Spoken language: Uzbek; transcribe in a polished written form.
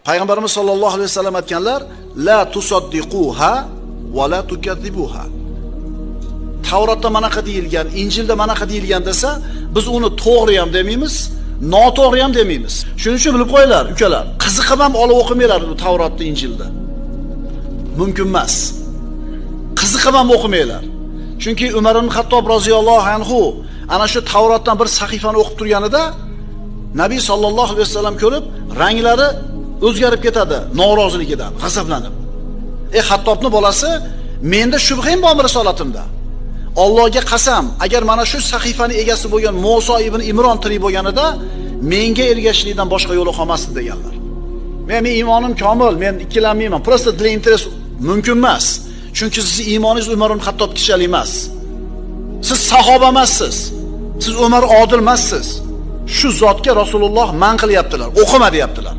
Payg'ambarimiz sollallohu alayhi vasallam aytganlar, la tusaddiquha va la tukadzibuha. Tavrotda manaqa deyilgan, Injilda manaqa deyilgan desa, biz uni to'g'ri ham demaymiz, noto'g'ri ham demaymiz. Shuning uchun bilib qo'yinglar, ukalar. Qiziqib ham olib o'qimanglar Tavrotda, Injilda. Mumkin emas. Qiziqib ham o'qimanglar. Chunki Umar ibn Xattob roziyallohu anhu ana shu Tavrotdan bir sahifani o'qib turganida Nabiy sallallohu alayhi vasallam ko'rib, ranglari o'zgarib ketadi noroziligidan, g'azablanib. Xattobning bolasi, menda shubham bormi risolatimda? Allohga qasam, agar mana shu sahifani egasi bo'lgan Musa ibn Imron tirik bo'lganida menga ergashishlikdan boshqa yo'li qolmasdi deganlar. Men iymonim komil, men ikkilanmayman. Prosta для интерес mumkin emas. Chunki sizning iymoningiz Umar ibn Xattob kishalik emas. Siz sahoba emassiz. Siz Umar odil emassiz. Shu zotga Rasululloh man qilyaptilar, o'qima deyaptilar.